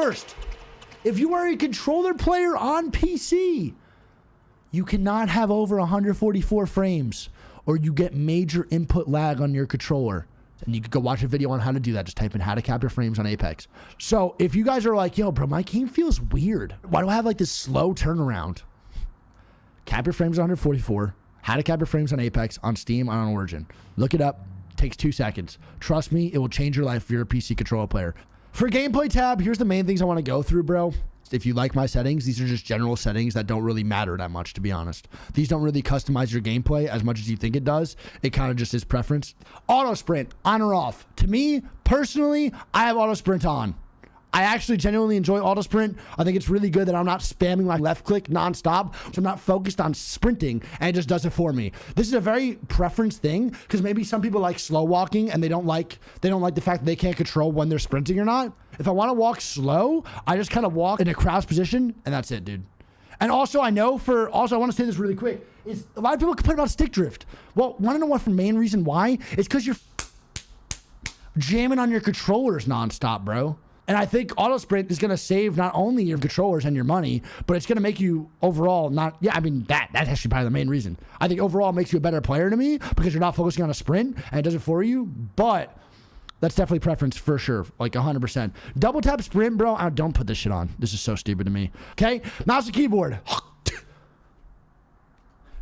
worst. If you are a controller player on PC, you cannot have over 144 frames or you get major input lag on your controller. And you could go watch a video on how to do that. Just type in how to capture frames on Apex. So if you guys are like, yo, bro, my game feels weird. Why do I have like this slow turnaround? Capture frames on 144. How to capture frames on Apex, on Steam, on Origin. Look it up. Takes 2 seconds. Trust me, it will change your life if you're a PC controller player. For gameplay tab, here's the main things I want to go through, bro. If you like my settings, these are just general settings that don't really matter that much, to be honest. These don't really customize your gameplay as much as you think it does. It kind of just is preference. Auto sprint, on or off. To me, personally, I have auto sprint on. I actually genuinely enjoy auto sprint. I think it's really good that I'm not spamming my left click nonstop, so I'm not focused on sprinting, and it just does it for me. This is a very preference thing, because maybe some people like slow walking and they don't like the fact that they can't control when they're sprinting or not. If I want to walk slow, I just kind of walk in a crouch position, and that's it, dude. And also, I want to say this really quick, is a lot of people complain about stick drift. Well, want to know what the main reason why? It's because you're jamming on your controllers nonstop, bro. And I think auto sprint is going to save not only your controllers and your money, but it's going to make you overall that's actually probably the main reason. I think overall it makes you a better player to me because you're not focusing on a sprint and it does it for you. But that's definitely preference for sure, like 100%. Double tap sprint, bro. Don't put this shit on. This is so stupid to me. Okay, mouse and keyboard.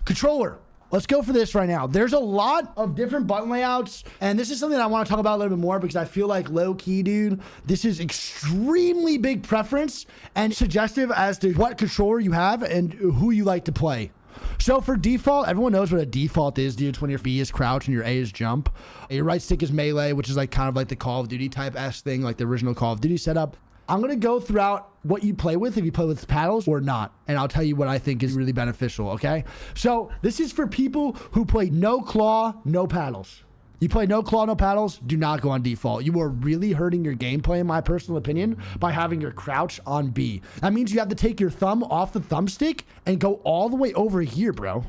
Controller. Let's go for this right now. There's a lot of different button layouts, and this is something that I want to talk about a little bit more because I feel like low-key, dude, this is extremely big preference and suggestive as to what controller you have and who you like to play. So for default, everyone knows what a default is, dude. It's when your B is crouch and your A is jump. Your right stick is melee, which is like kind of like the Call of Duty type S thing, like the original Call of Duty setup. I'm going to go throughout what you play with, if you play with paddles or not, and I'll tell you what I think is really beneficial, okay? So this is for people who play no claw, no paddles. You play no claw, no paddles, do not go on default. You are really hurting your gameplay, in my personal opinion, by having your crouch on B. That means you have to take your thumb off the thumbstick and go all the way over here, bro,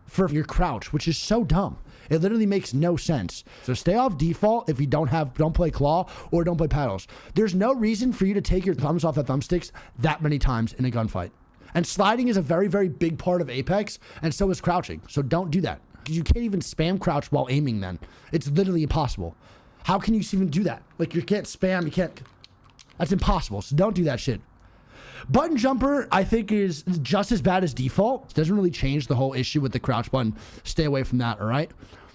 for your crouch, which is so dumb. It literally makes no sense. So stay off default if you don't play claw or don't play paddles. There's no reason for you to take your thumbs off the thumbsticks that many times in a gunfight. And sliding is a very, very big part of Apex, and so is crouching. So don't do that. You can't even spam crouch while aiming then. It's literally impossible. How can you even do that? Like, you can't spam, that's impossible. So don't do that shit. Button jumper, I think, is just as bad as default. It doesn't really change the whole issue with the crouch button. Stay away from that, all right?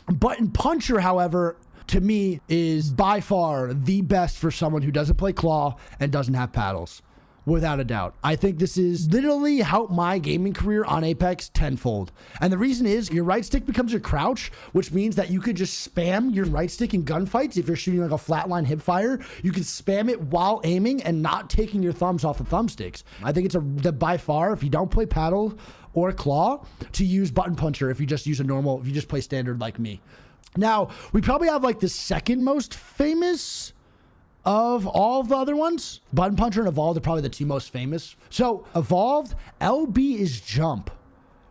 Button puncher, however, to me, is by far the best for someone who doesn't play claw and doesn't have paddles. Without a doubt. I think this is literally helped my gaming career on Apex tenfold. And the reason is your right stick becomes your crouch, which means that you could just spam your right stick in gunfights. If you're shooting like a flatline hip fire, you can spam it while aiming and not taking your thumbs off the thumbsticks. I think it's by far, if you don't play paddle or claw, to use button puncher if you just play standard like me. Now, we probably have like the second most famous of all of the other ones. Button puncher and evolved are probably the two most famous. So evolved, LB is jump,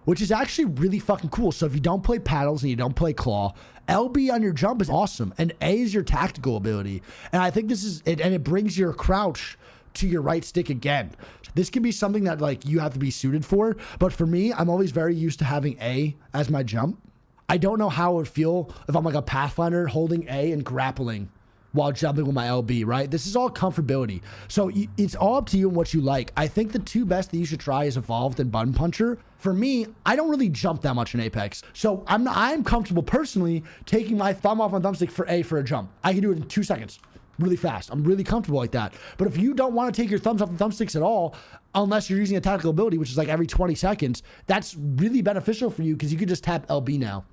which is actually really fucking cool. So if you don't play paddles and you don't play claw, LB on your jump is awesome, and A is your tactical ability. And I think this is it, and it brings your crouch to your right stick again. This could be something that like you have to be suited for, but for me, I'm always very used to having A as my jump. I don't know how it would feel if I'm like a Pathfinder holding A and grappling while jumping with my LB, right? This is all comfortability. So it's all up to you and what you like. I think the two best that you should try is Evolved and Button Puncher. For me, I don't really jump that much in Apex. So I'm comfortable personally taking my thumb off my thumbstick for A for a jump. I can do it in 2 seconds, really fast. I'm really comfortable like that. But if you don't want to take your thumbs off the thumbsticks at all, unless you're using a tactical ability, which is like every 20 seconds, that's really beneficial for you because you could just tap LB now.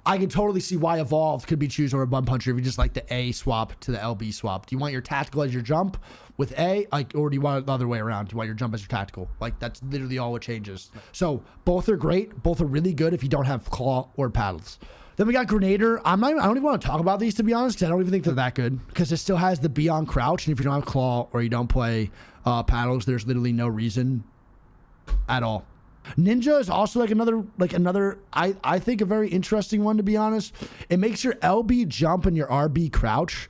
I can totally see why Evolved could be choose over a Button Puncher if you just like the A swap to the LB swap. Do you want your tactical as your jump with A, or do you want it the other way around? Do you want your jump as your tactical? Like, that's literally all it changes. So both are great. Both are really good if you don't have claw or paddles. Then we got Grenader. I don't even want to talk about these, to be honest, because I don't even think they're that good, because it still has the B on crouch, and if you don't have claw or you don't play paddles, there's literally no reason at all. Ninja is also like another I think a very interesting one, to be honest. It makes your LB jump and your RB crouch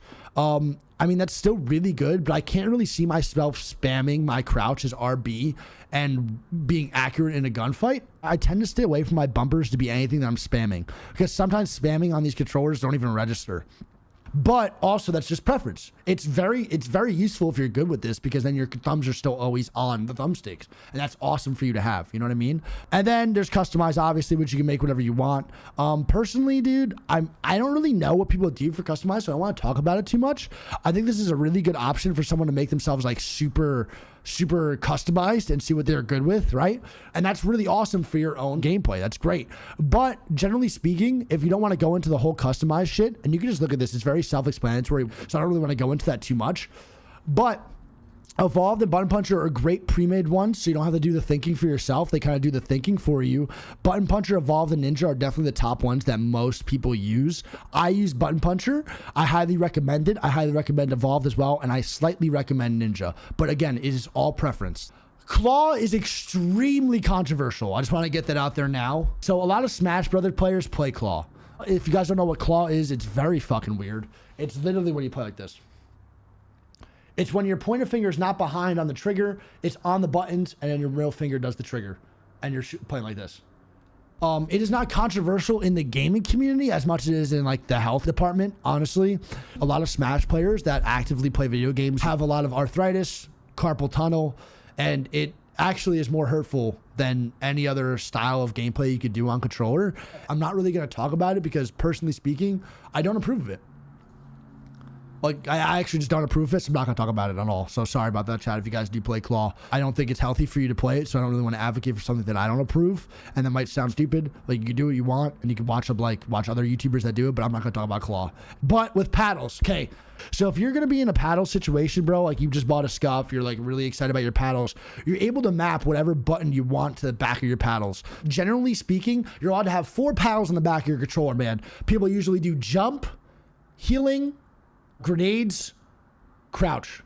I mean, that's still really good, but I can't really see myself spamming my crouch as RB and being accurate in a gunfight. I tend to stay away from my bumpers to be anything that I'm spamming, because sometimes spamming on these controllers don't even register. But also, that's just preference. It's very useful if you're good with this, because then your thumbs are still always on the thumbsticks, and that's awesome for you to have. You know what I mean? And then there's customize, obviously, which you can make whatever you want. Personally, dude, I don't really know what people do for customize, so I don't want to talk about it too much. I think this is a really good option for someone to make themselves like super customized and see what they're good with, right? And that's really awesome for your own gameplay. That's great. But generally speaking, if you don't want to go into the whole customized shit, and you can just look at this, it's very self-explanatory, so I don't really want to go into that too much. But Evolved and Button Puncher are great pre-made ones, so you don't have to do the thinking for yourself. They kind of do the thinking for you. Button Puncher, Evolved, and Ninja are definitely the top ones that most people use. I use Button Puncher. I highly recommend it. I highly recommend Evolved as well, and I slightly recommend Ninja. But again, it is all preference. Claw is extremely controversial. I just want to get that out there now. So a lot of Smash Brothers players play Claw. If you guys don't know what Claw is, it's very fucking weird. It's literally when you play like this. It's when your pointer finger is not behind on the trigger, it's on the buttons, and then your middle finger does the trigger, and you're playing like this. It is not controversial in the gaming community as much as it is in like the health department, honestly. A lot of Smash players that actively play video games have a lot of arthritis, carpal tunnel, and it actually is more hurtful than any other style of gameplay you could do on controller. I'm not really going to talk about it because, personally speaking, I don't approve of it. Like, I actually just don't approve of it, so I'm not going to talk about it at all. So sorry about that, chat, if you guys do play Claw. I don't think it's healthy for you to play it, so I don't really want to advocate for something that I don't approve, and that might sound stupid. Like, you can do what you want, and you can watch other YouTubers that do it, but I'm not going to talk about Claw. But with paddles, okay, so if you're going to be in a paddle situation, bro, like you just bought a scuff, you're like really excited about your paddles, you're able to map whatever button you want to the back of your paddles. Generally speaking, you're allowed to have 4 paddles on the back of your controller, man. People usually do jump, healing, grenades, crouch.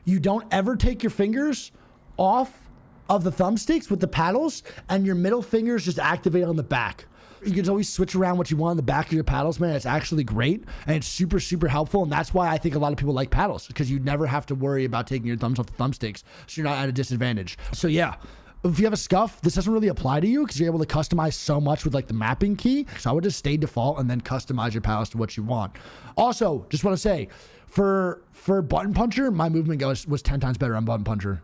You don't ever take your fingers off of the thumbsticks with the paddles, and your middle fingers just activate on the back. You can always switch around what you want on the back of your paddles, man. It's actually great, and it's super helpful, and that's why I think a lot of people like paddles, because you never have to worry about taking your thumbs off the thumbsticks, so you're not at a disadvantage. So yeah, if you have a scuff, this doesn't really apply to you because you're able to customize so much with like the mapping key. So I would just stay default and then customize your paddles to what you want. Also, just want to say, for Button Puncher, my movement was 10 times better on Button Puncher,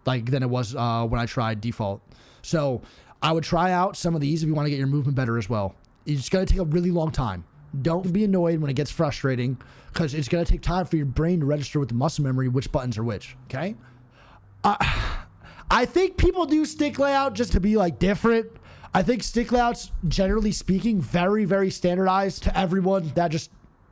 like than it was when I tried default. So I would try out some of these if you want to get your movement better as well. It's going to take a really long time. Don't be annoyed when it gets frustrating, because it's going to take time for your brain to register with the muscle memory which buttons are which, okay? I think people do stick layout just to be like different. I think stick layouts, generally speaking, very standardized to everyone that just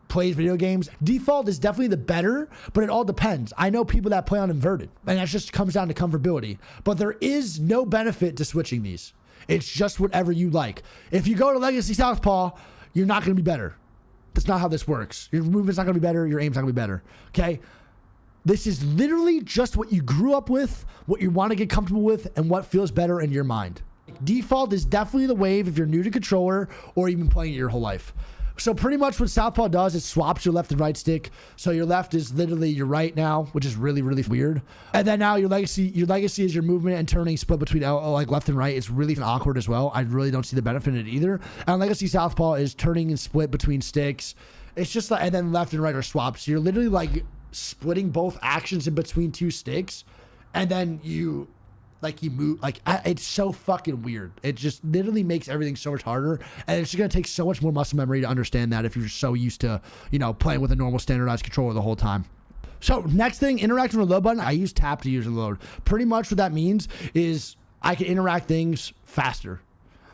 plays video games. Default is definitely the better, but it all depends. I know people that play on inverted, and that just comes down to comfortability. But there is no benefit to switching these. It's just whatever you like. If you go to Legacy Southpaw, you're not going to be better. That's not how this works. Your movement's not going to be better. Your aim's not going to be better. Okay? This is literally just what you grew up with, what you want to get comfortable with, and what feels better in your mind. Default is definitely the wave if you're new to controller or you've been playing it your whole life. So pretty much what Southpaw does is swaps your left and right stick. So your left is literally your right now, which is really weird. And then now your legacy is your movement and turning split between like left and right. It's really awkward as well. I really don't see the benefit in it either. And Legacy Southpaw is turning and split between sticks. It's just like, and then left and right are swapped. So you're literally like splitting both actions in between 2 sticks, and then you move, it's so fucking weird. It just literally makes everything so much harder, and it's just gonna take so much more muscle memory to understand that if you're so used to, playing with a normal standardized controller the whole time. So next thing, interacting with the load button. I use tap to use the load. Pretty much what that means is I can interact things faster.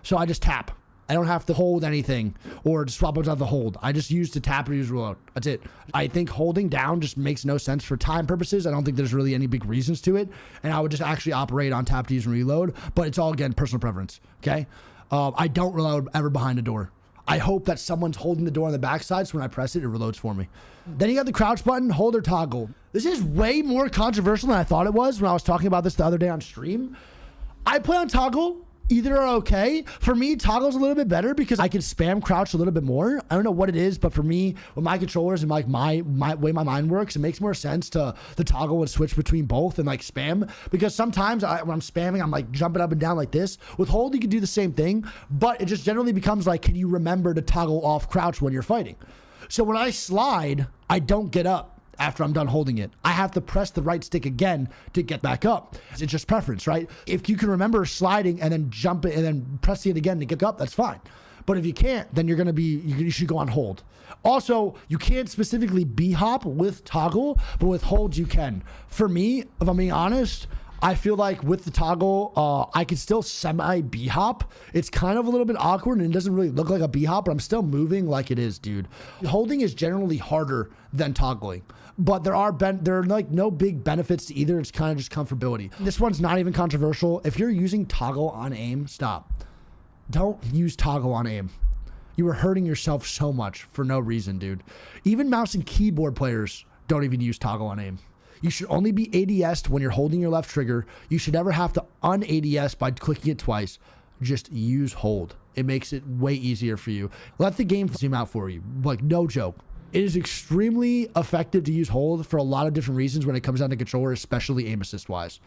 So I just tap. I don't have to hold anything or just swap buttons out the hold. I just use to tap or use reload. That's it. I think holding down just makes no sense for time purposes. I don't think there's really any big reasons to it. And I would just actually operate on tap to use and reload, but it's all, again, personal preference, okay? I don't reload ever behind a door. I hope that someone's holding the door on the backside, so when I press it, it reloads for me. Then you got the crouch button, hold or toggle. This is way more controversial than I thought it was when I was talking about this the other day on stream. I play on toggle Either are okay. For me, toggle's a little bit better because I can spam crouch a little bit more. I don't know what it is, but for me, with my controllers and like my way my mind works, it makes more sense to the toggle and switch between both and like spam. Because sometimes when I'm spamming, I'm like jumping up and down like this. With hold, you can do the same thing, but it just generally becomes like, can you remember to toggle off crouch when you're fighting? So when I slide, I don't get up after I'm done holding it. I have to press the right stick again to get back up. It's just preference, right? If you can remember sliding and then jump it and then pressing it again to get up, that's fine. But if you can't, then you should go on hold. Also, you can't specifically B-hop with toggle, but with hold you can. For me, if I'm being honest, I feel like with the toggle, I can still semi B-hop. It's kind of a little bit awkward and it doesn't really look like a B-hop, but I'm still moving like it is, dude. Holding is generally harder than toggling, but there are like no big benefits to either. It's kind of just comfortability. This one's not even controversial. If you're using toggle on aim, stop. Don't use toggle on aim. You are hurting yourself so much for no reason, dude. Even mouse and keyboard players don't even use toggle on aim. You should only be ADS'd when you're holding your left trigger. You should never have to un-ADS by clicking it twice. Just use hold. It makes it way easier for you. Let the game zoom out for you. Like, no joke. It is extremely effective to use hold for a lot of different reasons when it comes down to controller, especially aim assist wise.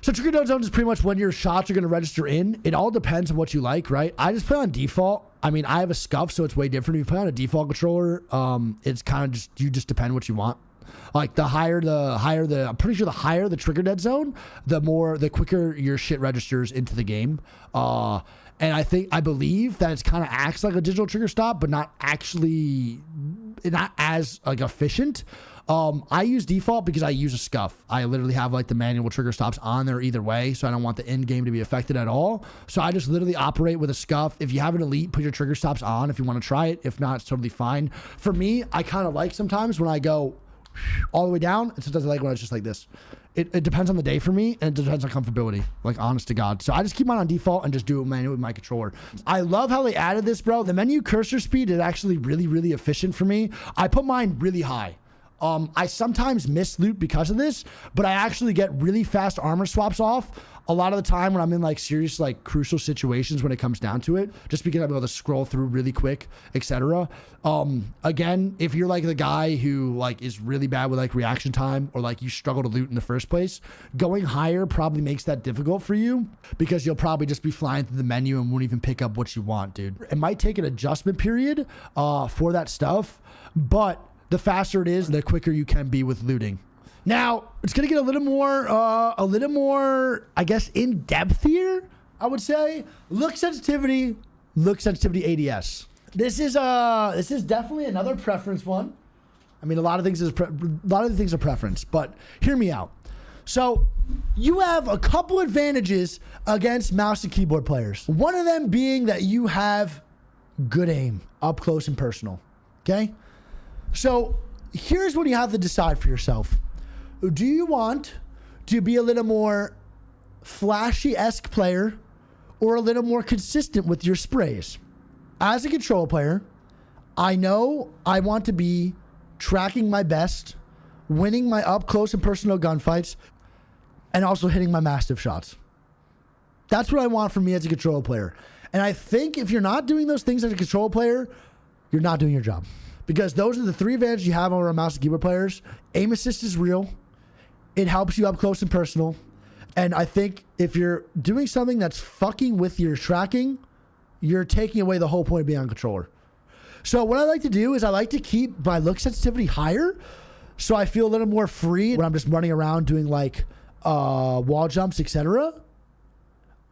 So trigger down zones is pretty much when your shots are going to register in. It all depends on what you like, right? I just play on default. I mean, I have a scuff, so it's way different. If you play on a default controller, it's kind of just, you just depend what you want. Like I'm pretty sure the higher the trigger dead zone, the quicker your shit registers into the game. And I believe that it's kind of acts like a digital trigger stop, but not as like efficient. I use default because I use a scuff. I literally have like the manual trigger stops on there either way, so I don't want the end game to be affected at all. So I just literally operate with a scuff. If you have an elite, put your trigger stops on if you want to try it. If not, it's totally fine. For me, I kind of like sometimes when I go all the way down, and sometimes I like when it's just like this. It depends on the day for me, and it depends on comfortability, like honest to God. So I just keep mine on default and just do it manually with my controller. I love how they added this, bro. The menu cursor speed is actually really, really efficient for me. I put mine really high. I sometimes miss loot because of this, but I actually get really fast armor swaps off a lot of the time when I'm in like serious, like crucial situations when it comes down to it, just because I'm able to scroll through really quick, etc. Again, if you're like the guy who like is really bad with like reaction time, or like you struggle to loot in the first place, going higher probably makes that difficult for you because you'll probably just be flying through the menu and won't even pick up what you want, dude. It might take an adjustment period for that stuff, but the faster it is, the quicker you can be with looting. Now, it's going to get a little more, I guess, in depth here, I would say. Look sensitivity ADS. This is definitely another preference one. I mean, a lot of the things are preference, but hear me out. So you have a couple advantages against mouse and keyboard players. One of them being that you have good aim up close and personal. Okay? So here's what you have to decide for yourself. Do you want to be a little more flashy-esque player or a little more consistent with your sprays? As a control player, I know I want to be tracking my best, winning my up close and personal gunfights, and also hitting my mastiff shots. That's what I want from me as a control player. And I think if you're not doing those things as a control player, you're not doing your job. Because those are the three advantages you have over mouse and keyboard players. Aim assist is real. It helps you up close and personal. And I think if you're doing something that's fucking with your tracking, you're taking away the whole point of being on controller. So what I like to do is I like to keep my look sensitivity higher, so I feel a little more free when I'm just running around doing like wall jumps, etc.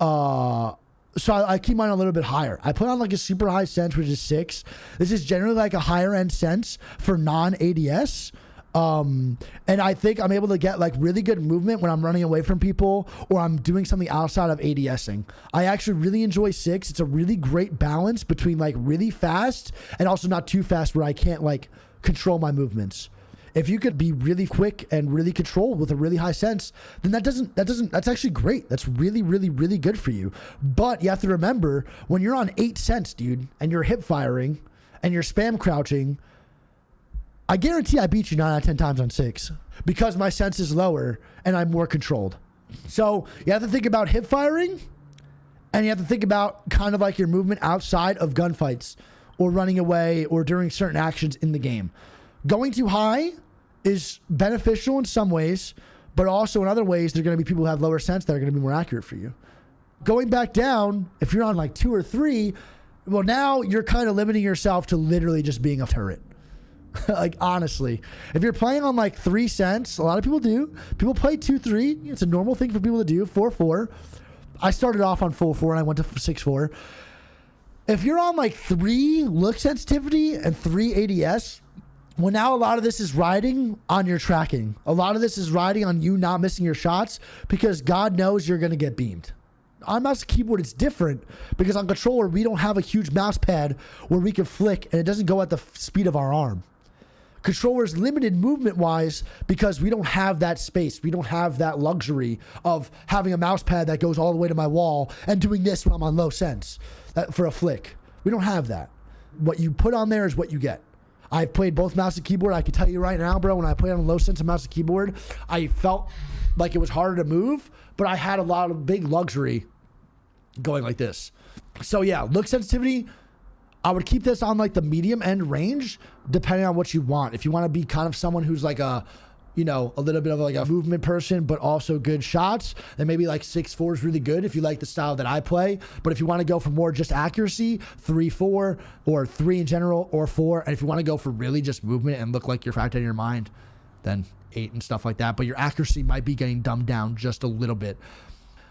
So I keep mine a little bit higher. I put on like a super high sense, which is 6. This is generally like a higher end sense for non-ADS. And I think I'm able to get like really good movement when I'm running away from people or I'm doing something outside of ADSing. I actually really enjoy 6. It's a really great balance between like really fast and also not too fast where I can't like control my movements. If you could be really quick and really controlled with a really high sense, then that's actually great. That's really, really, really good for you. But you have to remember when you're on 8 cents, dude, and you're hip firing and you're spam crouching, I guarantee I beat you 9 out of 10 times on 6 because my sense is lower and I'm more controlled. So you have to think about hip firing And you have to think about kind of like your movement outside of gunfights or running away or during certain actions in the game. Going too high is beneficial in some ways, but also in other ways, there are going to be people who have lower sense that are going to be more accurate for you. Going back down, if you're on like 2 or 3, well, now you're kind of limiting yourself to literally just being a turret. Like, honestly, if you're playing on like 3 cents, a lot of people do. People play 2-3. It's a normal thing for people to do. 4-4. I started off on 4-4 and I went to 6-4. If you're on like 3 look sensitivity and 3 ADS, well, now a lot of this is riding on your tracking. A lot of this is riding on you not missing your shots because God knows you're going to get beamed. On mouse and keyboard, it's different because on controller, we don't have a huge mouse pad where we can flick and it doesn't go at the speed of our arm. Controller is limited movement-wise because we don't have that space. We don't have that luxury of having a mouse pad that goes all the way to my wall and doing this when I'm on low sense for a flick. We don't have that. What you put on there is what you get. I've played both mouse and keyboard. I can tell you right now, bro, when I played on low sense of mouse and keyboard, I felt like it was harder to move, but I had a lot of big luxury going like this. So yeah, look sensitivity, I would keep this on like the medium end range, depending on what you want. If you want to be kind of someone who's like a little bit of like a movement person, but also good shots, then maybe like 6-4 is really good if you like the style that I play. But if you want to go for more just accuracy, 3-4 or 3 in general or 4. And if you want to go for really just movement and look like you're factoring in your mind, then 8 and stuff like that. But your accuracy might be getting dumbed down just a little bit.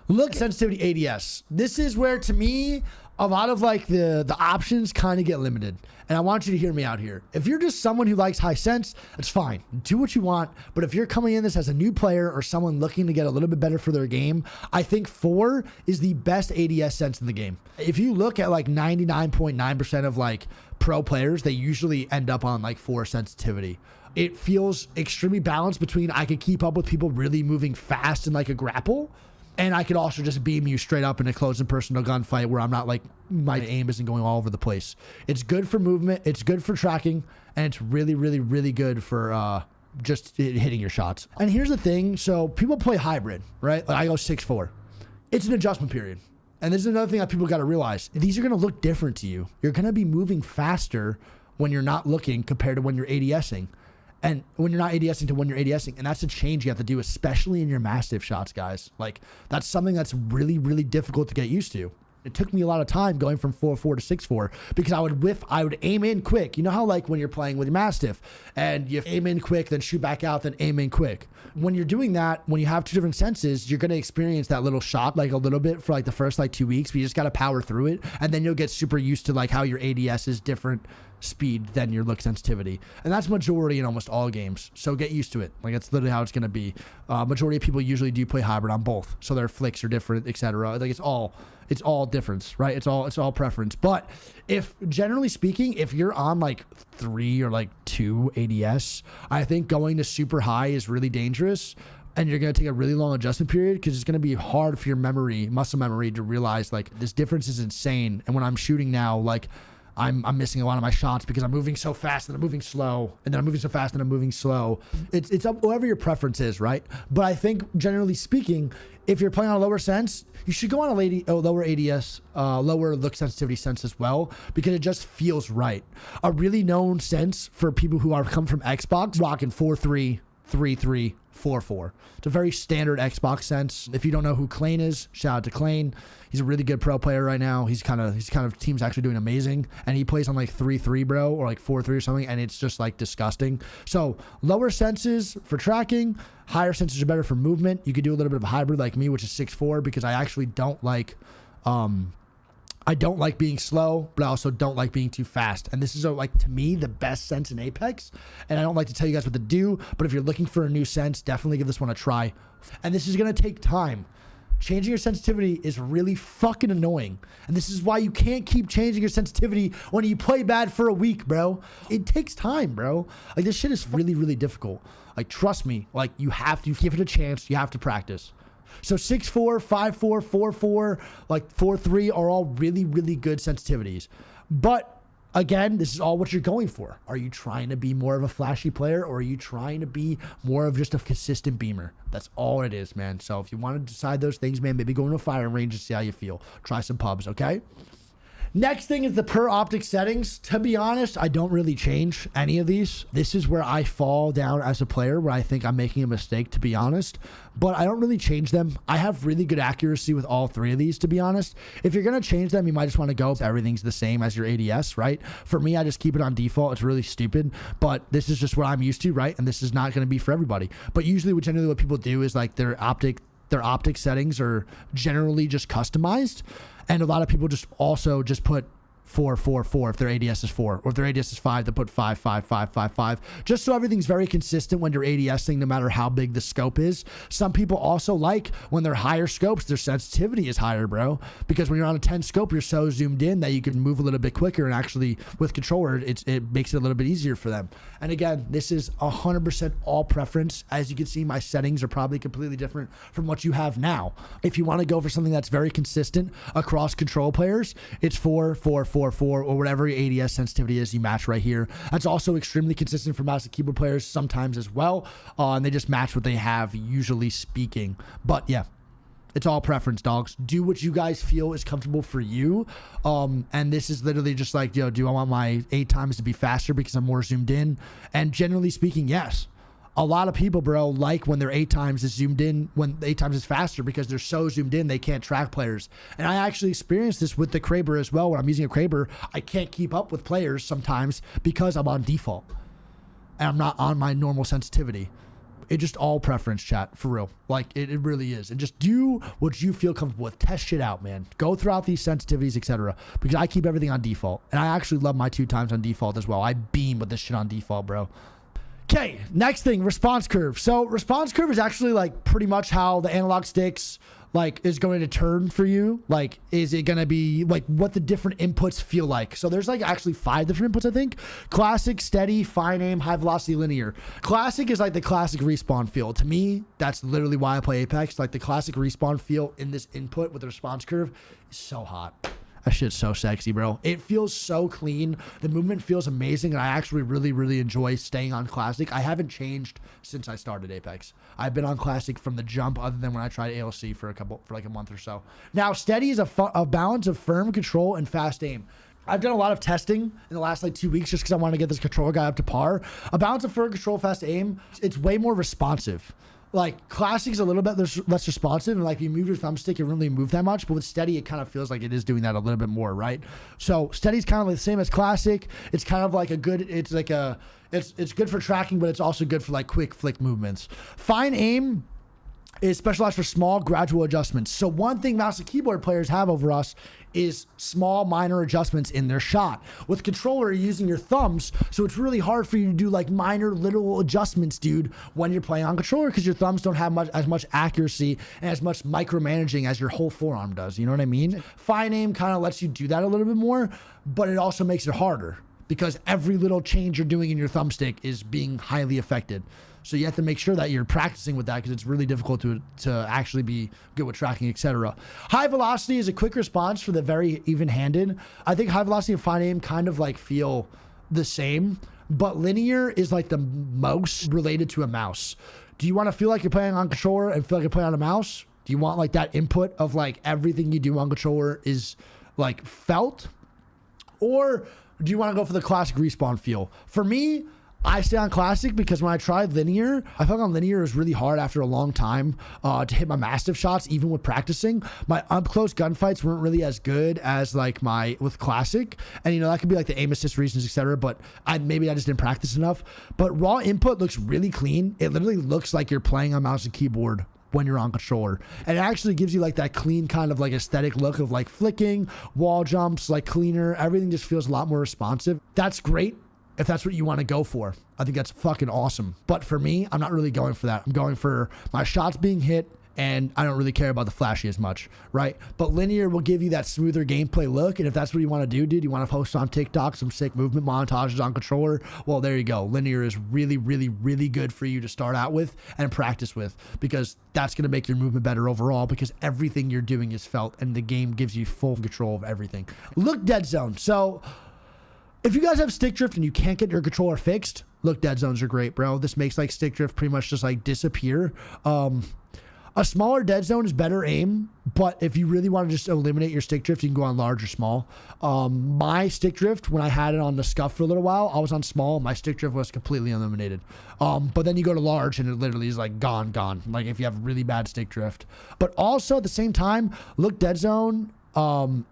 Look sensitivity ADS. This is where, to me, a lot of like the options kind of get limited. And I want you to hear me out here. If you're just someone who likes high sense, it's fine. Do what you want. But if you're coming in this as a new player or someone looking to get a little bit better for their game, I think 4 is the best ADS sense in the game. If you look at like 99.9% of like pro players, they usually end up on like 4 sensitivity. It feels extremely balanced between I could keep up with people really moving fast in like a grapple, and I could also just beam you straight up in a close and personal gunfight where I'm not like, my aim isn't going all over the place. It's good for movement. It's good for tracking. And it's really, really, really good for just hitting your shots. And here's the thing. So people play hybrid, right? Like I go 6-4. It's an adjustment period. And this is another thing that people got to realize. These are going to look different to you. You're going to be moving faster when you're not looking compared to when you're ADSing. And when you're not ADSing to when you're ADSing. And that's a change you have to do, especially in your Mastiff shots, guys. Like, that's something that's really, really difficult to get used to. It took me a lot of time going from 4-4 to 6-4 because I would aim in quick. You know how like when you're playing with your Mastiff and you aim in quick, then shoot back out, then aim in quick. When you're doing that, when you have 2 different senses, you're going to experience that little shock like a little bit for like the first like 2 weeks, but you just got to power through it. And then you'll get super used to like how your ADS is different speed than your look sensitivity. And that's majority in almost all games. So get used to it. Like that's literally how it's going to be. Majority of people usually do play hybrid on both. So their flicks are different, etc. Like it's all difference, right? It's all preference. But if generally speaking, if you're on like 3 or like 2 ADS, I think going to super high is really dangerous. And you're going to take a really long adjustment period because it's going to be hard for your muscle memory to realize like this difference is insane. And when I'm shooting now, like I'm missing a lot of my shots because I'm moving so fast and I'm moving slow, and then I'm moving so fast and I'm moving slow. It's up whatever your preference is, right? But I think generally speaking, if you're playing on a lower sense, you should go on a lower ADS, lower look sensitivity sense as well, because it just feels right. A really known sense for people who come from Xbox, rocking 4-3, 3-3, 4-4. It's a very standard Xbox sense. If you don't know who Clane is, shout out to Clane. He's a really good pro player right now. He's kind of team's actually doing amazing, and he plays on like 3-3, bro, or like 4-3 or something, and it's just like disgusting. So lower senses for tracking, higher senses are better for movement. You could do a little bit of a hybrid like me, which is 6-4, because I actually don't like being slow, but I also don't like being too fast. And this is like, to me, the best sense in Apex. And I don't like to tell you guys what to do, but if you're looking for a new sense, definitely give this one a try. And this is going to take time. Changing your sensitivity is really fucking annoying. And this is why you can't keep changing your sensitivity when you play bad for a week, bro. It takes time, bro. Like, this shit is really, really difficult. Like, trust me, like, you have to give it a chance. You have to practice. So 6-4, 5-4, 4-4, like 4-3 are all really, really good sensitivities. But Again, this is all what you're going for. Are you trying to be more of a flashy player, or are you trying to be more of just a consistent beamer? That's all it is, man. So if you want to decide those things, man, maybe go into a firing range and see how you feel. Try some pubs, okay? Next thing is the per optic settings. To be honest, I don't really change any of these. This is where I fall down as a player, where I think I'm making a mistake, to be honest. But I don't really change them. I have really good accuracy with all three of these, to be honest. If you're going to change them, you might just want to go, everything's the same as your ADS, right? For me, I just keep it on default. It's really stupid, but this is just what I'm used to, right? And this is not going to be for everybody. But usually, generally what people do is like their optic settings are generally just customized. And a lot of people just also just put 4, 4, 4 if their ADS is 4, or if their ADS is 5, they put 5, 5, 5, 5, 5, just so everything's very consistent when you're ADSing, no matter how big the scope is. Some people also like when they're higher scopes, their sensitivity is higher, bro, because when you're on a 10 scope, you're so zoomed in that you can move a little bit quicker, and actually with controller, it makes it a little bit easier for them. And again, this is 100% all preference. As you can see, my settings are probably completely different from what you have now. If you want to go for something that's very consistent across control players, it's 4, 4, 4, 4, or whatever your ADS sensitivity is, you match right here. That's also extremely consistent for mouse and keyboard players sometimes as well, and they just match what they have, usually speaking. But yeah, it's all preference, dogs. Do what you guys feel is comfortable for you. And this is literally just like, yo, do I want my 8 times to be faster because I'm more zoomed in? And generally speaking, yes. A lot of people, bro, like when their 8 times is zoomed in, when 8 times is faster, because they're so zoomed in, they can't track players. And I actually experienced this with the Kraber as well. When I'm using a Kraber, I can't keep up with players sometimes because I'm on default and I'm not on my normal sensitivity. It just all preference, chat, for real. Like, it really is. And just do what you feel comfortable with. Test shit out, man. Go throughout these sensitivities, etc. Because I keep everything on default. And I actually love my 2 times on default as well. I beam with this shit on default, bro. Okay, next thing, response curve. So response curve is actually like pretty much how the analog sticks like is going to turn for you. Like, is it going to be like what the different inputs feel like? So there's like actually 5 different inputs, I think. Classic, steady, fine aim, high velocity, linear. Classic is like the classic respawn feel. To me, that's literally why I play Apex. Like the classic respawn feel in this input with the response curve is so hot. That shit's so sexy, bro. It feels so clean. The movement feels amazing, and I actually really, really enjoy staying on Classic. I haven't changed since I started Apex. I've been on Classic from the jump, other than when I tried ALC for like a month or so. Now, steady is a balance of firm control and fast aim. I've done a lot of testing in the last like 2 weeks just because I want to get this controller guy up to par. A balance of firm control, fast aim, it's way more responsive. Like, Classic is a little bit less responsive, and like you move your thumbstick, it really move that much, but with steady, it kind of feels like it is doing that a little bit more, right? So steady's kind of like the same as Classic. It's kind of like it's good for tracking, but it's also good for like quick flick movements. Fine aim is specialized for small gradual adjustments. So one thing mouse and keyboard players have over us is small minor adjustments in their shot. With controller, you're using your thumbs, so it's really hard for you to do like minor little adjustments, dude, when you're playing on controller, because your thumbs don't have as much accuracy and as much micromanaging as your whole forearm does. You know what I mean? Fine aim kind of lets you do that a little bit more, but it also makes it harder because every little change you're doing in your thumbstick is being highly affected. So you have to make sure that you're practicing with that, because it's really difficult to actually be good with tracking, etc. High velocity is a quick response for the very even-handed. I think high velocity and fine aim kind of like feel the same, but linear is like the most related to a mouse. Do you want to feel like you're playing on controller and feel like you're playing on a mouse? Do you want like that input of like everything you do on controller is like felt? Or do you want to go for the classic respawn feel? For me, I stay on Classic because when I tried linear, I felt on linear it was really hard after a long time to hit my mastiff shots, even with practicing. My up-close gunfights weren't really as good as like with Classic. And, you know, that could be like the aim assist reasons, etc. But maybe I just didn't practice enough. But raw input looks really clean. It literally looks like you're playing on mouse and keyboard when you're on controller, and it actually gives you like that clean kind of like aesthetic look of like flicking, wall jumps, like cleaner. Everything just feels a lot more responsive. That's great if that's what you want to go for. I think that's fucking awesome. But for me, I'm not really going for that. I'm going for my shots being hit, and I don't really care about the flashy as much, right? But linear will give you that smoother gameplay look, and if that's what you want to do, dude, you want to post on TikTok some sick movement montages on controller, well, there you go. Linear is really, really, really good for you to start out with and practice with, because that's going to make your movement better overall, because everything you're doing is felt, and the game gives you full control of everything. Look dead zone. So If you guys have stick drift and you can't get your controller fixed, look, dead zones are great, bro. This makes like stick drift pretty much just like disappear. A smaller dead zone is better aim, but if you really want to just eliminate your stick drift, you can go on large or small. My stick drift, when I had it on the scuff for a little while, I was on small. My stick drift was completely eliminated. But then you go to large and it literally is like gone. Like if you have really bad stick drift. But also at the same time, look, dead zone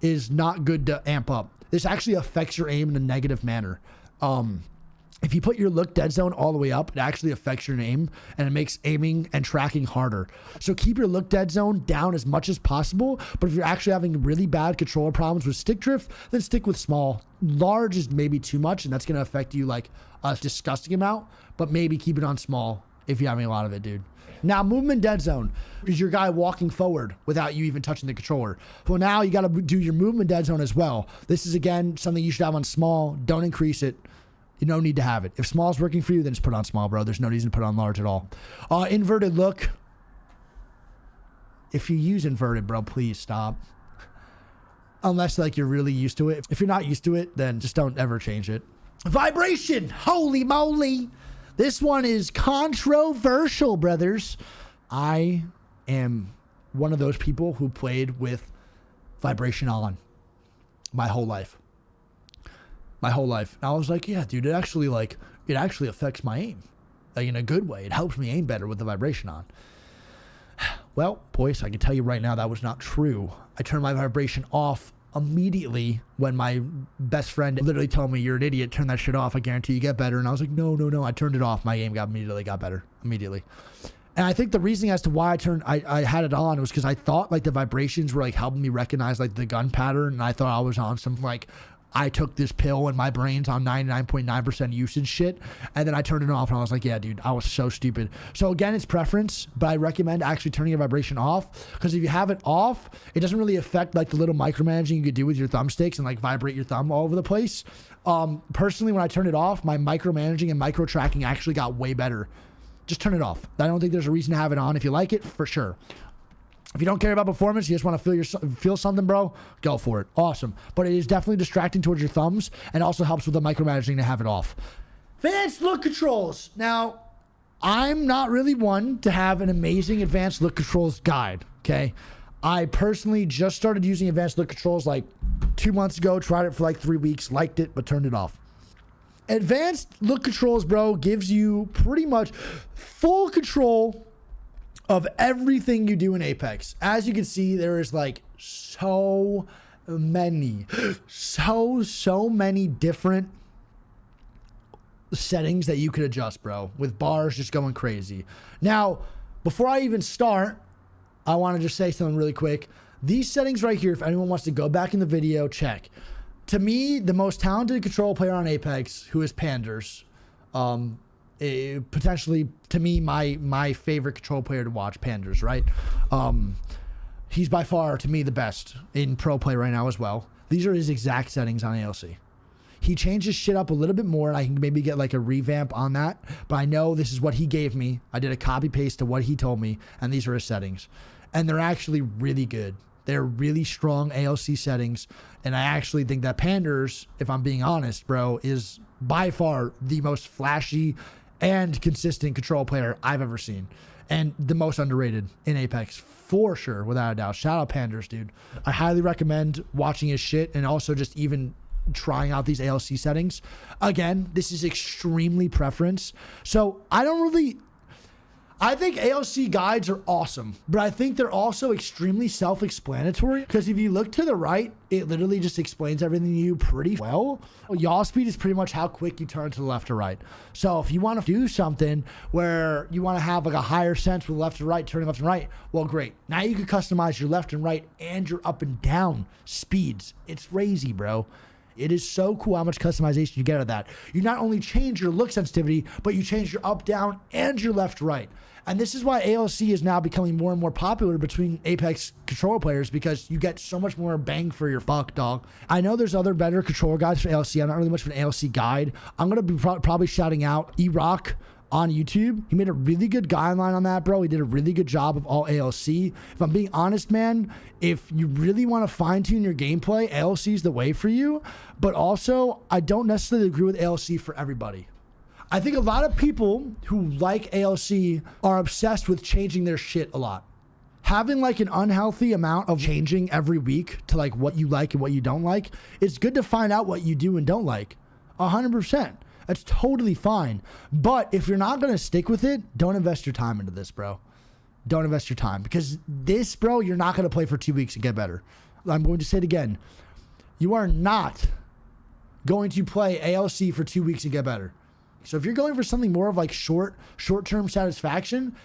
is not good to amp up. This actually affects your aim in a negative manner. If you put your look dead zone all the way up, it actually affects your aim and it makes aiming and tracking harder. So keep your look dead zone down as much as possible. But if you're actually having really bad controller problems with stick drift, then stick with small. Large is maybe too much and that's going to affect you like a disgusting amount, but maybe keep it on small if you're having a lot of it, dude. Now, movement dead zone is your guy walking forward without you even touching the controller. Well, now you got to do your movement dead zone as well. This is, again, something you should have on small. Don't increase it. You don't need to have it. If small is working for you, then just put on small, bro. There's no reason to put on large at all. Inverted look. If you use inverted, bro, please stop. Unless like you're really used to it. If you're not used to it, then just don't ever change it. Vibration. Holy moly. This one is controversial, brothers. I am one of those people who played with vibration on my whole life. And I was like, yeah, dude, it actually affects my aim. Like in a good way. It helps me aim better with the vibration on. Well, boys, I can tell you right now that was not true. I turned my vibration off immediately when my best friend literally told me, you're an idiot, turn that shit off. I guarantee you get better. And I was like, no. I turned it off. My game immediately got better. Immediately. And I think the reason as to why I had it on was because I thought like the vibrations were like helping me recognize like the gun pattern. And I thought I was on some like, I took this pill and my brain's on 99.9% usage shit. And then I turned it off and I was like, yeah, dude, I was so stupid. So again, it's preference, but I recommend actually turning your vibration off because if you have it off, it doesn't really affect like the little micromanaging you could do with your thumbsticks and like vibrate your thumb all over the place. Personally, when I turned it off, my micromanaging and micro tracking actually got way better. Just turn it off. I don't think there's a reason to have it on. If you like it, for sure. If you don't care about performance, you just want to feel something, bro, go for it. Awesome. But it is definitely distracting towards your thumbs and also helps with the micromanaging to have it off. Advanced look controls. Now, I'm not really one to have an amazing advanced look controls guide, okay? I personally just started using advanced look controls like 2 months ago, tried it for like 3 weeks, liked it, but turned it off. Advanced look controls, bro, gives you pretty much full control of everything you do in Apex. As you can see, there is like so many different settings that you could adjust, bro, with bars just going crazy. Now, before I even start, I want to just say something really quick. These settings right here, if anyone wants to go back in the video, check. To me, the most talented control player on Apex, who is Panders, potentially to me my favorite control player to watch, Panders, right? He's by far to me the best in pro play right now as well. These are his exact settings on ALC. He changed his shit up a little bit more and I can maybe get like a revamp on that, but I know this is what he gave me. I did a copy paste to what he told me and these are his settings and they're actually really good. They're really strong ALC settings and I actually think that Panders, if I'm being honest, bro, is by far the most flashy and consistent control player I've ever seen. And the most underrated in Apex, for sure, without a doubt. Shout out Panders, dude. I highly recommend watching his shit and also just even trying out these ALC settings. Again, this is extremely preference. So I think ALC guides are awesome, but I think they're also extremely self-explanatory because if you look to the right, it literally just explains everything to you pretty well. Yaw speed is pretty much how quick you turn to the left or right. So if you want to do something where you want to have like a higher sense with left to right, turning left and right, well, great. Now you can customize your left and right and your up and down speeds. It's crazy, bro. It is so cool how much customization you get out of that. You not only change your look sensitivity, but you change your up, down, and your left, right. And this is why ALC is now becoming more and more popular between Apex controller players because you get so much more bang for your buck, dog. I know there's other better controller guides for ALC. I'm not really much of an ALC guide. I'm going to be probably shouting out E-Rock. on YouTube. He made a really good guideline on that, bro. He did a really good job of all ALC. If I'm being honest, man, if you really want to fine tune your gameplay, ALC is the way for you. But also, I don't necessarily agree with ALC for everybody. I think a lot of people who like ALC are obsessed with changing their shit a lot. Having like an unhealthy amount of changing every week to like what you like and what you don't like, it's good to find out what you do and don't like. 100%. That's totally fine. But if you're not going to stick with it, don't invest your time into this, bro. Don't invest your time, because this, bro, you're not going to play for 2 weeks and get better. I'm going to say it again. You are not going to play ALC for 2 weeks and get better. So if you're going for something more of like short-term satisfaction,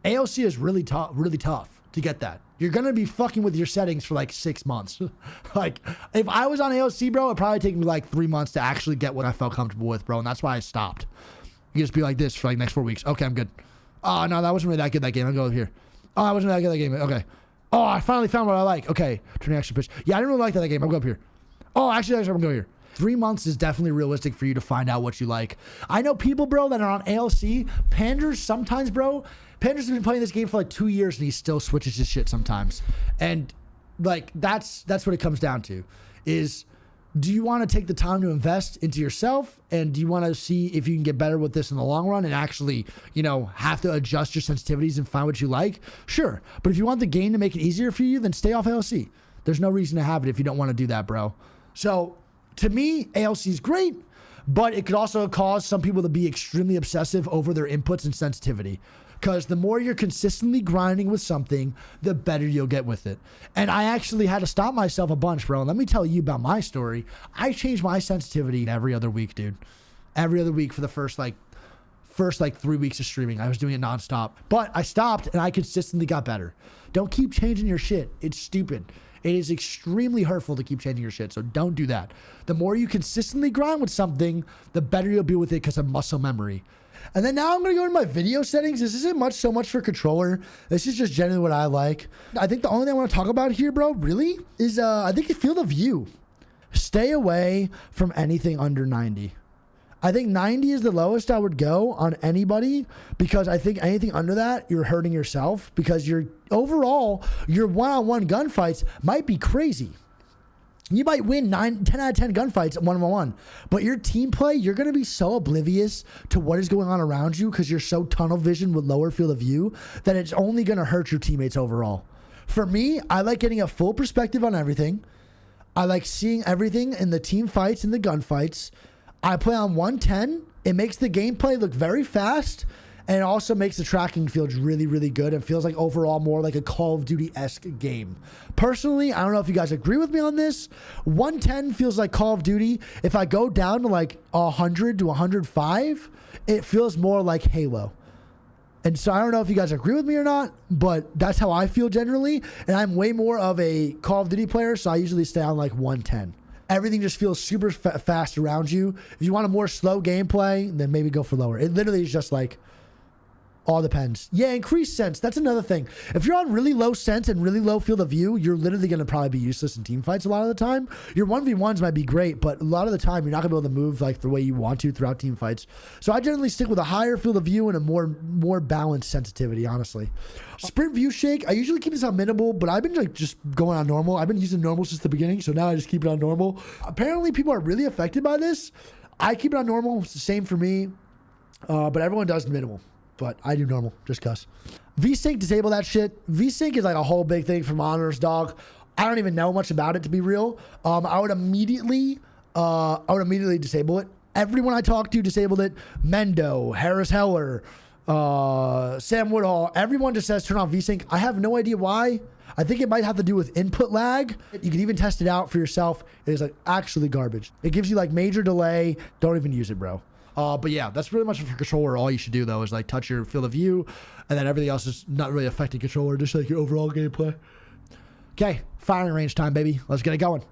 ALC is really tough to get that. You're going to be fucking with your settings for like 6 months. Like if I was on ALC, bro, it'd probably take me like 3 months to actually get what I felt comfortable with, bro. And that's why I stopped. You just be like this for like next 4 weeks. Okay, I'm good. Oh, no, that wasn't really that good, that game. I'll go over here. Oh, that wasn't that good, that game. Okay. Oh, I finally found what I like. Okay. Turning action pitch. Yeah, I didn't really like that game. I'll go up here. Oh, actually, I'm going to go here. 3 months is definitely realistic for you to find out what you like. I know people, bro, that are on ALC. Panders sometimes, bro. Panders has been playing this game for like 2 years and he still switches his shit sometimes. And like, that's what it comes down to is, do you want to take the time to invest into yourself? And do you want to see if you can get better with this in the long run and actually, you know, have to adjust your sensitivities and find what you like? Sure. But if you want the game to make it easier for you, then stay off ALC. There's no reason to have it if you don't want to do that, bro. So to me, ALC is great, but it could also cause some people to be extremely obsessive over their inputs and sensitivity. Because the more you're consistently grinding with something, the better you'll get with it. And I actually had to stop myself a bunch, bro. And let me tell you about my story. I changed my sensitivity every other week, dude. Every other week for the first 3 weeks of streaming. I was doing it nonstop. But I stopped and I consistently got better. Don't keep changing your shit. It's stupid. It is extremely hurtful to keep changing your shit, so don't do that. The more you consistently grind with something, the better you'll be with it because of muscle memory. And then now I'm going to go into my video settings. This isn't so much for controller. This is just generally what I like. I think the only thing I want to talk about here, bro, really, is I think field of view. Stay away from anything under 90. I think 90 is the lowest I would go on anybody, because I think anything under that, you're hurting yourself, because your one-on-one gunfights might be crazy. You might win 10 out of 10 gunfights one-on-one, but your team play, you're going to be so oblivious to what is going on around you because you're so tunnel vision with lower field of view that it's only going to hurt your teammates overall. For me, I like getting a full perspective on everything. I like seeing everything in the team fights and the gunfights. I play on 110. It makes the gameplay look very fast, and it also makes the tracking feel really, really good. It feels like overall more like a Call of Duty-esque game. Personally, I don't know if you guys agree with me on this. 110 feels like Call of Duty. If I go down to like 100 to 105, it feels more like Halo. And so I don't know if you guys agree with me or not, but that's how I feel generally. And I'm way more of a Call of Duty player, so I usually stay on like 110. Everything just feels super fast around you. If you want a more slow gameplay, then maybe go for lower. It literally is just like, all depends. Yeah, increased sense. That's another thing. If you're on really low sense and really low field of view, you're literally going to probably be useless in team fights a lot of the time. Your 1v1s might be great, but a lot of the time, you're not going to be able to move like the way you want to throughout team fights. So I generally stick with a higher field of view and a more balanced sensitivity, honestly. Sprint view shake, I usually keep this on minimal, but I've been like just going on normal. I've been using normal since the beginning, so now I just keep it on normal. Apparently, people are really affected by this. I keep it on normal. It's the same for me, but everyone does minimal. But I do normal, just cuss. VSync, disable that shit. VSync is like a whole big thing for monitors, dog. I don't even know much about it, to be real. I would immediately disable it. Everyone I talked to disabled it. Mendo, Harris Heller, Sam Woodhall, everyone just says turn on VSync. I have no idea why. I think it might have to do with input lag. You can even test it out for yourself. It is like actually garbage. It gives you like major delay. Don't even use it, bro. But yeah, that's pretty much for controller. All you should do though is like touch your field of view, and then everything else is not really affecting controller, just like your overall gameplay. Okay, firing range time, baby. Let's get it going.